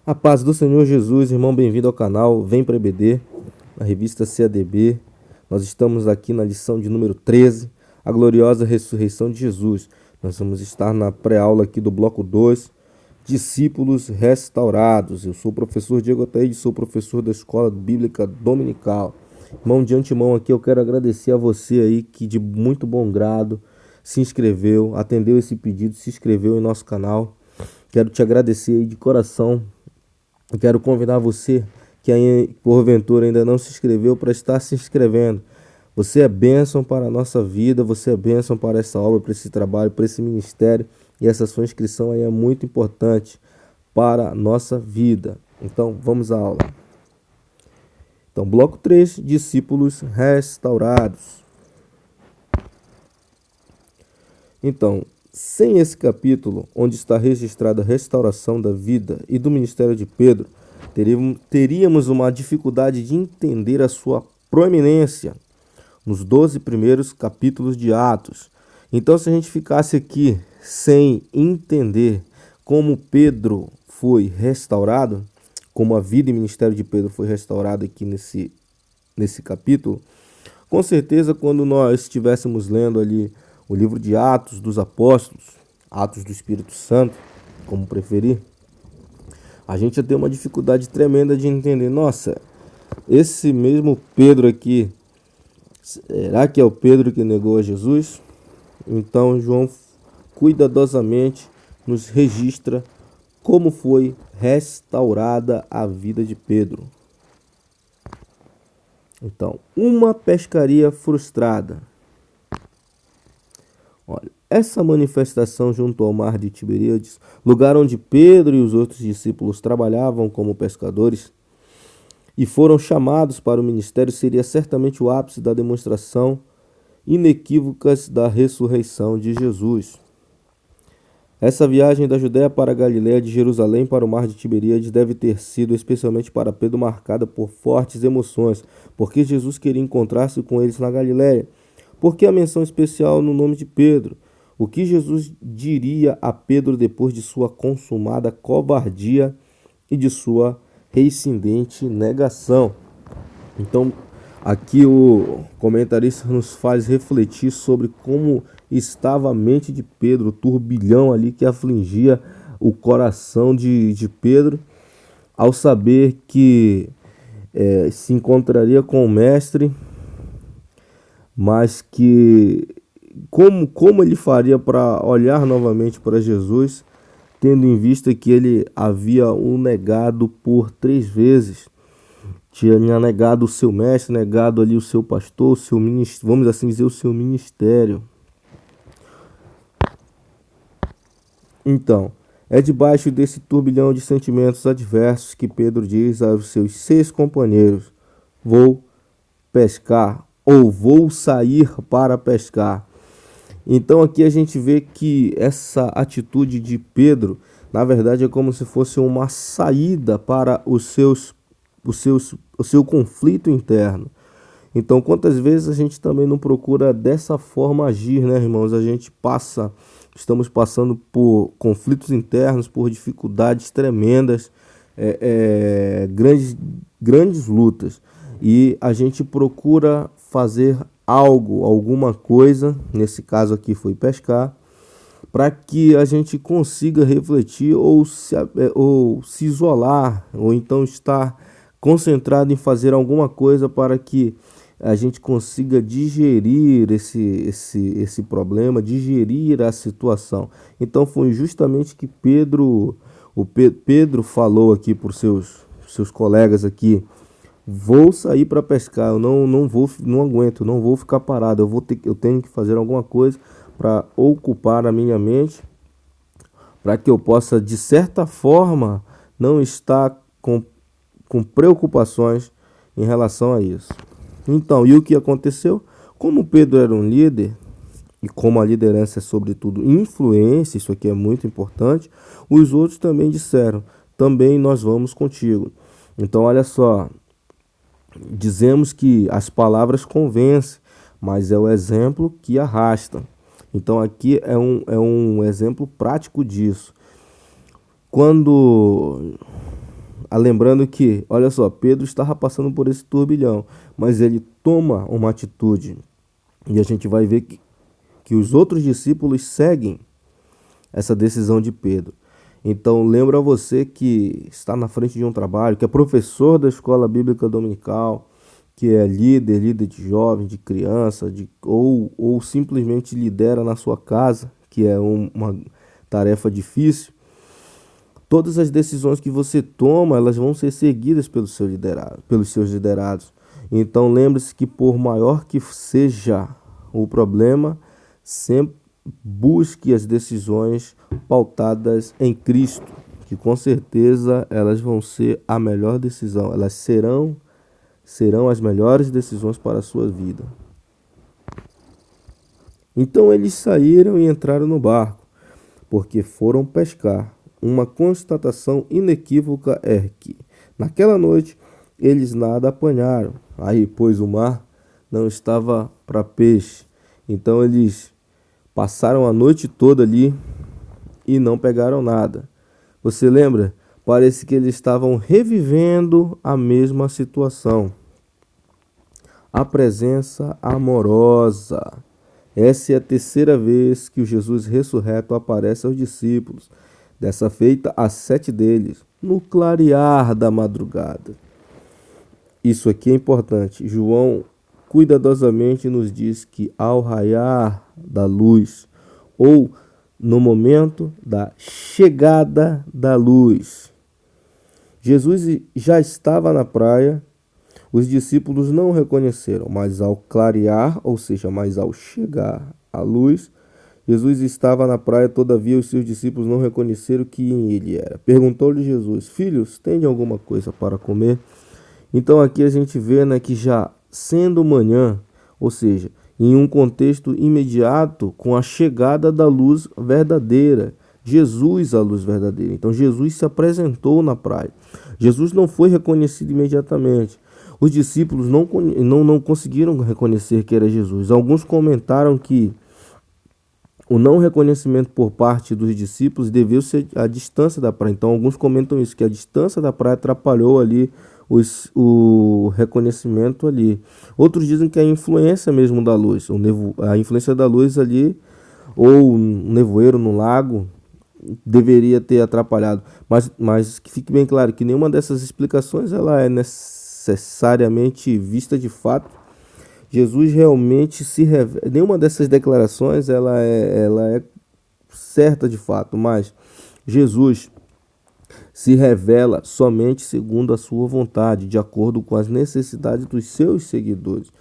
A paz do Senhor Jesus, irmão, bem-vindo ao canal Vem para EBD, na revista CADB. Nós estamos aqui na lição de número 13, a gloriosa ressurreição de Jesus. Nós vamos estar na pré-aula aqui do bloco 2, discípulos restaurados. Eu sou o professor Diego Ataíde, sou professor da Escola Bíblica Dominical. Irmão, de antemão aqui eu quero agradecer a você aí que de muito bom grado se inscreveu, atendeu esse pedido, se inscreveu em nosso canal. Quero te agradecer aí de coração. Eu quero convidar você que aí, porventura ainda não se inscreveu para estar se inscrevendo. Você é bênção para a nossa vida, você é bênção para essa obra, para esse trabalho, para esse ministério. E essa sua inscrição aí é muito importante para a nossa vida. Então, vamos à aula. Então, bloco 3, discípulos restaurados. Então, sem esse capítulo, onde está registrada a restauração da vida e do ministério de Pedro, teríamos uma dificuldade de entender a sua proeminência nos 12 primeiros capítulos de Atos. Então, se a gente ficasse aqui sem entender como Pedro foi restaurado, como a vida e ministério de Pedro foi restaurado aqui nesse capítulo, com certeza quando nós estivéssemos lendo ali o livro de Atos dos Apóstolos, Atos do Espírito Santo, como preferir, a gente ia ter uma dificuldade tremenda de entender. Nossa, esse mesmo Pedro aqui, será que é o Pedro que negou a Jesus? Então João cuidadosamente nos registra como foi restaurada a vida de Pedro. Então, uma pescaria frustrada. Olha, essa manifestação junto ao mar de Tiberíades, lugar onde Pedro e os outros discípulos trabalhavam como pescadores e foram chamados para o ministério, seria certamente o ápice da demonstração inequívocas da ressurreição de Jesus. Essa viagem da Judéia para a Galiléia, de Jerusalém para o mar de Tiberíades, deve ter sido, especialmente para Pedro, marcada por fortes emoções, porque Jesus queria encontrar-se com eles na Galiléia. Por que a menção especial no nome de Pedro? O que Jesus diria a Pedro depois de sua consumada covardia e de sua reincidente negação? Então, aqui o comentarista nos faz refletir sobre como estava a mente de Pedro, o turbilhão ali que afligia o coração de Pedro, ao saber que se encontraria com o mestre, mas que como ele faria para olhar novamente para Jesus, tendo em vista que ele havia o negado por 3 vezes, tinha negado o seu mestre, negado ali o seu pastor, o seu ministério, vamos assim dizer, o seu ministério. Então, é debaixo desse turbilhão de sentimentos adversos que Pedro diz aos seus 6 companheiros: vou pescar, ou vou sair para pescar. Então aqui a gente vê que essa atitude de Pedro, na verdade, é como se fosse uma saída para o seu conflito interno. Então, quantas vezes a gente também não procura dessa forma agir, né, irmãos? Estamos passando por conflitos internos, por dificuldades tremendas, grandes lutas. E a gente procura fazer algo, alguma coisa, nesse caso aqui foi pescar, para que a gente consiga refletir ou se isolar, ou então estar concentrado em fazer alguma coisa para que a gente consiga digerir esse problema, digerir a situação. Então foi justamente que Pedro falou aqui para os seus colegas aqui: vou sair para pescar, eu não aguento, não vou ficar parado, eu tenho que fazer alguma coisa para ocupar a minha mente, para que eu possa, de certa forma, não estar com preocupações em relação a isso. Então, e o que aconteceu? Como Pedro era um líder, e como a liderança é sobretudo influência, isso aqui é muito importante, os outros também disseram: também nós vamos contigo. Então, olha só, dizemos que as palavras convencem, mas é o exemplo que arrasta. Então aqui é um exemplo prático disso. Quando lembrando que, olha só, Pedro estava passando por esse turbilhão, mas ele toma uma atitude. E a gente vai ver que os outros discípulos seguem essa decisão de Pedro. Então, lembra você que está na frente de um trabalho, que é professor da escola bíblica dominical, que é líder de jovens, de criança, ou simplesmente lidera na sua casa, que é uma tarefa difícil. Todas as decisões que você toma, elas vão ser seguidas pelos seus liderados. Então, lembre-se que por maior que seja o problema, sempre busque as decisões pautadas em Cristo, que com certeza elas vão ser a melhor decisão, elas serão as melhores decisões para a sua vida. Então eles saíram e entraram no barco, porque foram pescar. Uma constatação inequívoca é que, naquela noite, eles nada apanharam. Aí, pois o mar não estava para peixe. Então eles passaram a noite toda ali e não pegaram nada. Você lembra? Parece que eles estavam revivendo a mesma situação. A presença amorosa. Essa é a terceira vez que o Jesus ressurreto aparece aos discípulos. Dessa feita, a 7 deles, no clarear da madrugada. Isso aqui é importante. João cuidadosamente nos diz que ao raiar da luz, ou no momento da chegada da luz, Jesus já estava na praia. Os discípulos não o reconheceram, mas ao clarear, ou seja, mas ao chegar a luz, Jesus estava na praia, todavia os seus discípulos não reconheceram quem ele era. Perguntou-lhe Jesus: filhos, têm alguma coisa para comer? Então aqui a gente vê, né, que já sendo manhã, ou seja, em um contexto imediato com a chegada da luz verdadeira, Jesus, a luz verdadeira. Então Jesus se apresentou na praia. Jesus não foi reconhecido imediatamente. Os discípulos não conseguiram reconhecer que era Jesus. Alguns comentaram que o não reconhecimento por parte dos discípulos deveu-se à distância da praia. Então, alguns comentam isso, que a distância da praia atrapalhou ali o reconhecimento ali. Outros dizem que a influência mesmo da luz, a influência da luz ali, ou um nevoeiro no lago, deveria ter atrapalhado. Mas que fique bem claro que nenhuma dessas explicações ela é necessariamente vista de fato. Jesus realmente se revela. Nenhuma dessas declarações ela é certa de fato, mas Jesus se revela somente segundo a sua vontade, de acordo com as necessidades dos seus seguidores.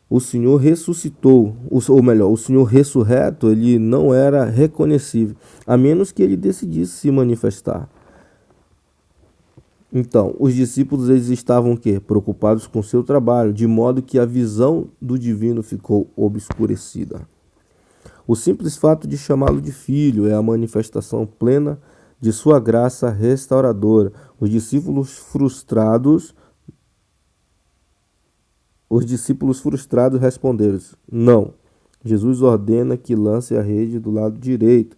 O Senhor ressuscitou, ou melhor, o Senhor ressurreto, ele não era reconhecível, a menos que ele decidisse se manifestar. Então, os discípulos eles estavam o quê? Preocupados com seu trabalho, de modo que a visão do divino ficou obscurecida. O simples fato de chamá-lo de filho é a manifestação plena de sua graça restauradora. Os discípulos frustrados responderam: não. Jesus ordena que lance a rede do lado direito.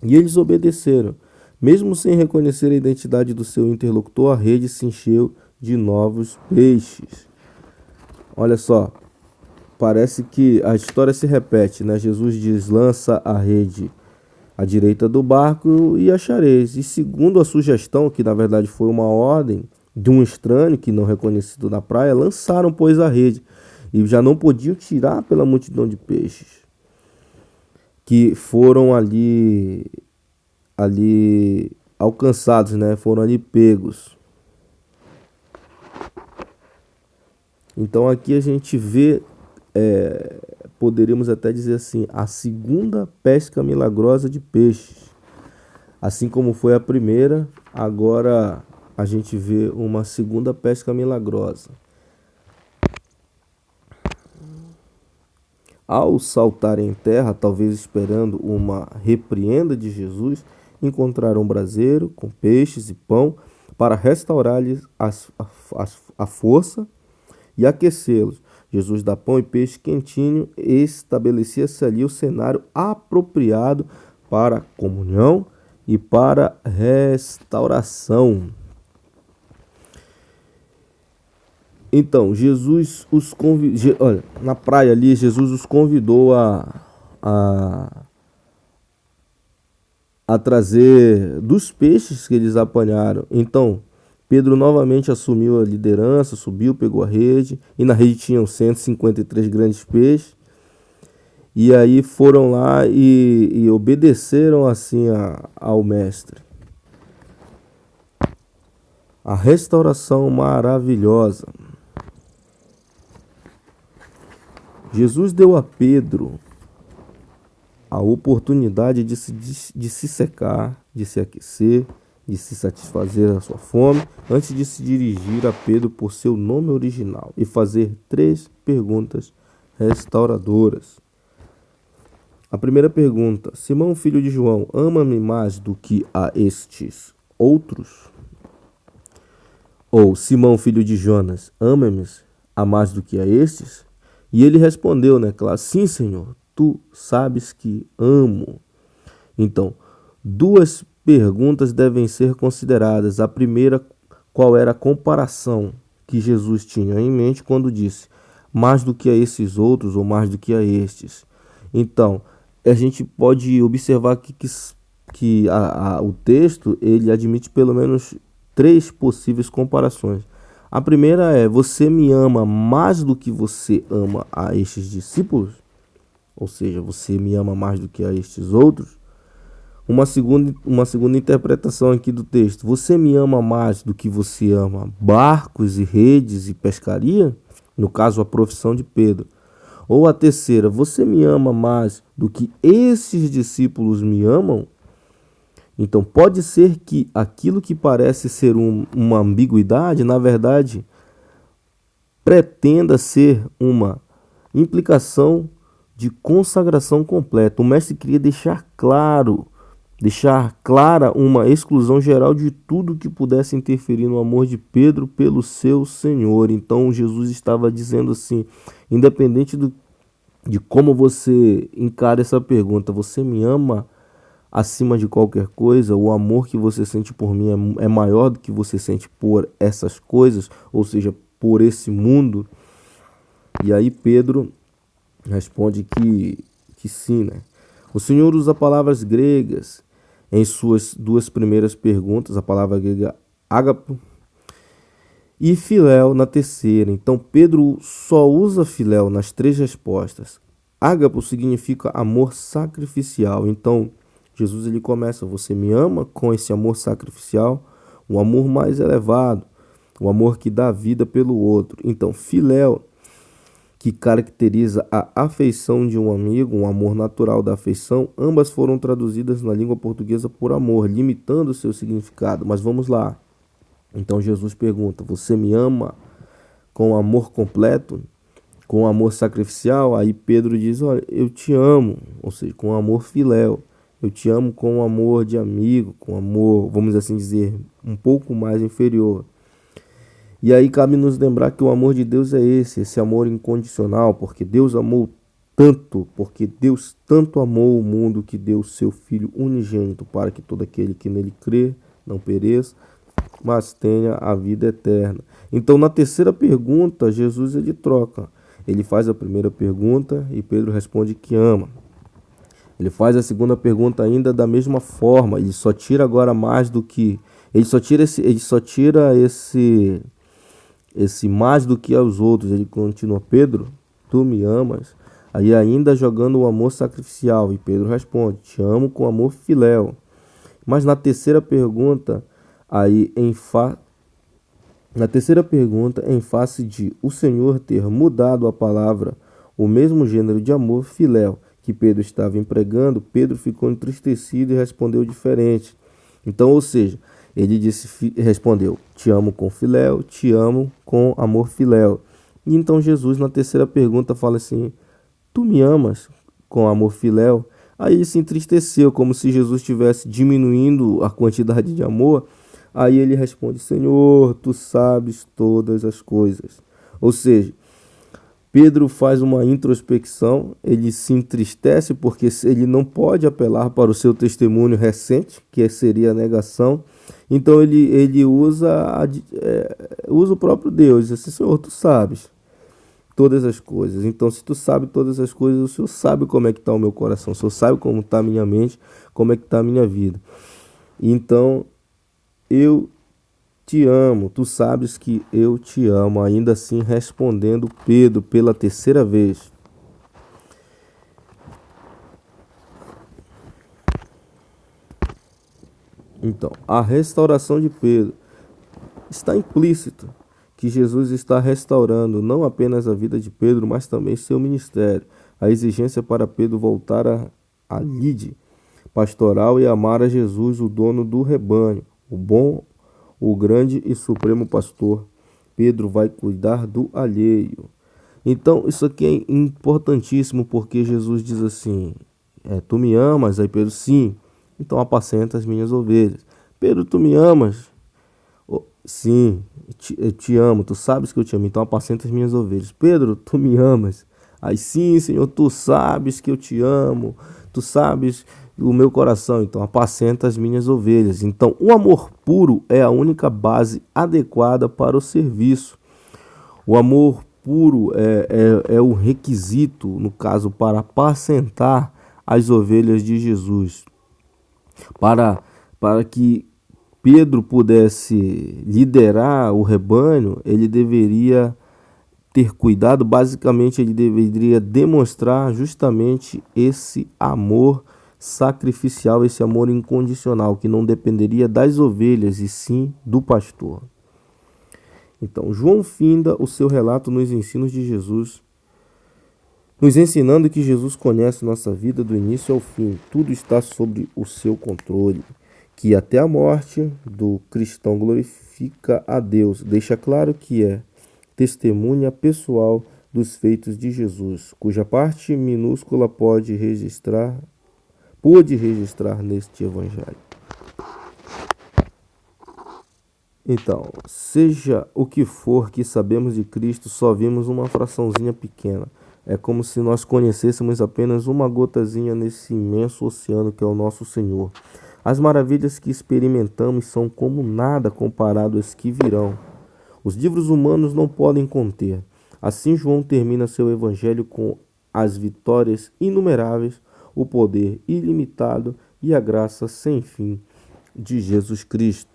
E eles obedeceram. Mesmo sem reconhecer a identidade do seu interlocutor, a rede se encheu de novos peixes. Olha só, parece que a história se repete, né? Jesus diz: lança a rede à direita do barco e achareis. E segundo a sugestão, que na verdade foi uma ordem de um estranho que não reconhecido na praia, lançaram, pois, a rede. E já não podiam tirar pela multidão de peixes que foram ali alcançados, né? Foram ali pegos. Então aqui a gente vê, poderíamos até dizer assim, a segunda pesca milagrosa de peixes. Assim como foi a primeira, agora a gente vê uma segunda pesca milagrosa. Ao saltarem em terra, talvez esperando uma repreenda de Jesus, encontraram um braseiro com peixes e pão para restaurar-lhes a força e aquecê-los. Jesus dá pão e peixe quentinho, estabelecia-se ali o cenário apropriado para a comunhão e para restauração. Então, Jesus os convidou, olha, na praia ali, Jesus os convidou a trazer dos peixes que eles apanharam. Então, Pedro novamente assumiu a liderança, subiu, pegou a rede, e na rede tinham 153 grandes peixes. E aí foram lá e obedeceram assim ao mestre. A restauração maravilhosa. Jesus deu a Pedro a oportunidade de se secar, de se aquecer, de se satisfazer a sua fome, antes de se dirigir a Pedro por seu nome original e fazer 3 perguntas restauradoras. A primeira pergunta: Simão, filho de João, ama-me mais do que a estes outros? Ou Simão, filho de Jonas, ama-me a mais do que a estes? E ele respondeu, né, claro, sim, Senhor, tu sabes que amo. Então, 2 perguntas devem ser consideradas. A primeira, qual era a comparação que Jesus tinha em mente quando disse mais do que a esses outros ou mais do que a estes? Então, a gente pode observar que o texto ele admite pelo menos 3 possíveis comparações. A primeira é: você me ama mais do que você ama a estes discípulos? Ou seja, você me ama mais do que a estes outros? Uma segunda interpretação aqui do texto: você me ama mais do que você ama barcos e redes e pescaria? No caso, a profissão de Pedro. Ou a terceira: você me ama mais do que esses discípulos me amam? Então, pode ser que aquilo que parece ser uma ambiguidade, na verdade, pretenda ser uma implicação de consagração completa. O mestre queria deixar clara uma exclusão geral de tudo que pudesse interferir no amor de Pedro pelo seu Senhor. Então, Jesus estava dizendo assim, independente de como você encara essa pergunta, você me ama acima de qualquer coisa? O amor que você sente por mim é maior do que você sente por essas coisas, ou seja, por esse mundo? E aí Pedro responde que sim, né? O Senhor usa palavras gregas em suas 2 primeiras perguntas, a palavra grega ágapo e filéu na terceira. Então Pedro só usa filéu nas 3 respostas. Ágapo significa amor sacrificial. Então Jesus ele começa: você me ama com esse amor sacrificial, o amor mais elevado, o amor que dá vida pelo outro. Então, filéu, que caracteriza a afeição de um amigo, um amor natural da afeição, ambas foram traduzidas na língua portuguesa por amor, limitando o seu significado. Mas vamos lá. Então Jesus pergunta: você me ama com amor completo, com amor sacrificial? Aí Pedro diz: olha, eu te amo, ou seja, com amor filéu. Eu te amo com amor de amigo, com amor, vamos assim dizer, um pouco mais inferior. E aí cabe nos lembrar que o amor de Deus é esse amor incondicional, porque Deus tanto amou o mundo que deu o seu Filho unigênito, para que todo aquele que nele crê não pereça, mas tenha a vida eterna. Então, na terceira pergunta, Jesus ele troca. Ele faz a primeira pergunta e Pedro responde que ama. Ele faz a segunda pergunta ainda da mesma forma. Ele só tira agora mais do que... Ele só tira esse mais do que aos outros. Ele continua: Pedro, tu me amas? Aí ainda jogando o amor sacrificial. E Pedro responde: te amo com amor filéu. Mas na terceira pergunta, em face de o Senhor ter mudado a palavra, o mesmo gênero de amor filéu que Pedro estava empregando, Pedro ficou entristecido e respondeu diferente. Então, ou seja, ele respondeu: te amo com filéu, te amo com amor filéu. E então Jesus na terceira pergunta fala assim: tu me amas com amor filéu? Aí ele se entristeceu, como se Jesus estivesse diminuindo a quantidade de amor. Aí ele responde: Senhor, tu sabes todas as coisas. Ou seja, Pedro faz uma introspecção, ele se entristece porque ele não pode apelar para o seu testemunho recente, que seria a negação. Então ele usa o próprio Deus, diz assim: Senhor, tu sabes todas as coisas. Então, se tu sabe todas as coisas, o Senhor sabe como é que está o meu coração, o Senhor sabe como está a minha mente, como é que está a minha vida. Então, eu te amo, tu sabes que eu te amo. Ainda assim, respondendo Pedro pela terceira vez. Então, a restauração de Pedro está implícito que Jesus está restaurando não apenas a vida de Pedro, mas também seu ministério. A exigência para Pedro voltar a lide pastoral e amar a Jesus, o dono do rebanho, o bom, o grande e supremo pastor. Pedro vai cuidar do alheio. Então, isso aqui é importantíssimo, porque Jesus diz assim: tu me amas? Aí Pedro: sim. Então apacenta as minhas ovelhas. Pedro, tu me amas? Sim, eu te amo, tu sabes que eu te amo, então apacenta as minhas ovelhas. Pedro, tu me amas? Aí: sim, Senhor, tu sabes que eu te amo, tu sabes o meu coração, então apacenta as minhas ovelhas. Então, o amor puro é a única base adequada para o serviço. O amor puro é o requisito, no caso, para apacentar as ovelhas de Jesus. Para que Pedro pudesse liderar o rebanho, ele deveria ter cuidado. Basicamente, ele deveria demonstrar justamente esse amor sacrificial, esse amor incondicional, que não dependeria das ovelhas e sim do pastor. Então, João finda o seu relato nos ensinos de Jesus, nos ensinando que Jesus conhece nossa vida do início ao fim. Tudo está sob o seu controle, que até a morte do cristão glorifica a Deus. Deixa claro que é testemunha pessoal dos feitos de Jesus, cuja parte minúscula pôde registrar neste evangelho. Então, seja o que for que sabemos de Cristo, só vimos uma fraçãozinha pequena. É como se nós conhecêssemos apenas uma gotazinha nesse imenso oceano que é o nosso Senhor. As maravilhas que experimentamos são como nada comparado às que virão. Os livros humanos não podem conter. Assim, João termina seu evangelho com as vitórias inumeráveis, o poder ilimitado e a graça sem fim de Jesus Cristo.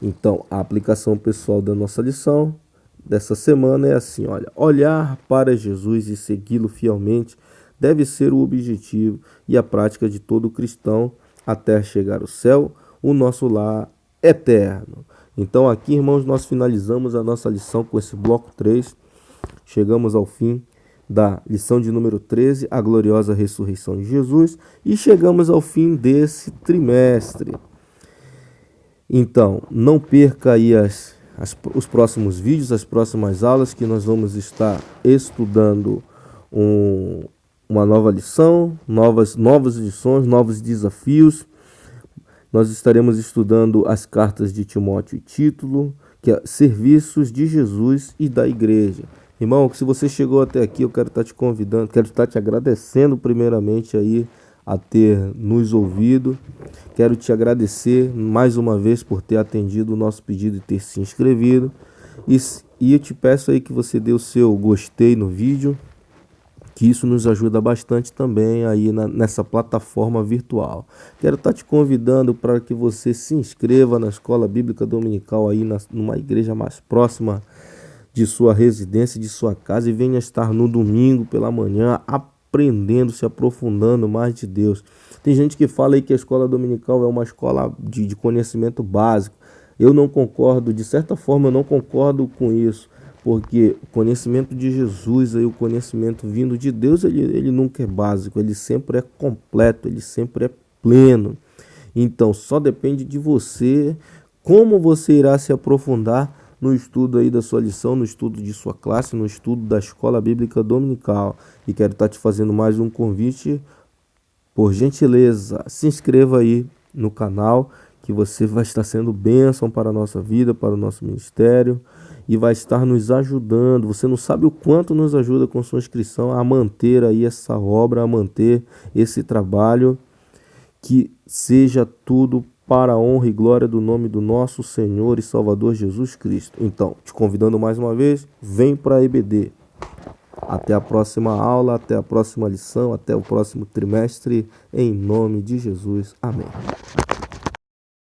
Então, a aplicação pessoal da nossa lição dessa semana é assim: olhar para Jesus e segui-lo fielmente deve ser o objetivo e a prática de todo cristão até chegar ao céu, o nosso lar eterno. Então aqui, irmãos, nós finalizamos a nossa lição com esse bloco 3. Chegamos ao fim da lição de número 13, a gloriosa ressurreição de Jesus, e chegamos ao fim desse trimestre. Então, não perca aí os próximos vídeos, as próximas aulas, que nós vamos estar estudando uma nova lição, novas lições, novos desafios. Nós estaremos estudando as cartas de Timóteo e Tito, que é serviços de Jesus e da igreja. Irmão, se você chegou até aqui, eu quero estar te convidando, quero estar te agradecendo primeiramente aí a ter nos ouvido. Quero te agradecer mais uma vez por ter atendido o nosso pedido e ter se inscrevido. E eu te peço aí que você dê o seu gostei no vídeo, que isso nos ajuda bastante também aí nessa plataforma virtual. Quero estar te convidando para que você se inscreva na Escola Bíblica Dominical aí numa igreja mais próxima de sua residência, de sua casa, e venha estar no domingo pela manhã aprendendo, se aprofundando mais de Deus. Tem gente que fala aí que a escola dominical é uma escola de conhecimento básico. Eu não concordo, de certa forma eu não concordo com isso, porque o conhecimento de Jesus, aí, o conhecimento vindo de Deus, ele nunca é básico, ele sempre é completo, ele sempre é pleno. Então só depende de você, como você irá se aprofundar no estudo aí da sua lição, no estudo de sua classe, no estudo da Escola Bíblica Dominical. E quero estar te fazendo mais um convite. Por gentileza, se inscreva aí no canal, que você vai estar sendo bênção para a nossa vida, para o nosso ministério e vai estar nos ajudando. Você não sabe o quanto nos ajuda com sua inscrição a manter aí essa obra, a manter esse trabalho, que seja tudo para a honra e glória do nome do nosso Senhor e Salvador Jesus Cristo. Então, te convidando mais uma vez, vem para a EBD. Até a próxima aula, até a próxima lição, até o próximo trimestre, em nome de Jesus. Amém.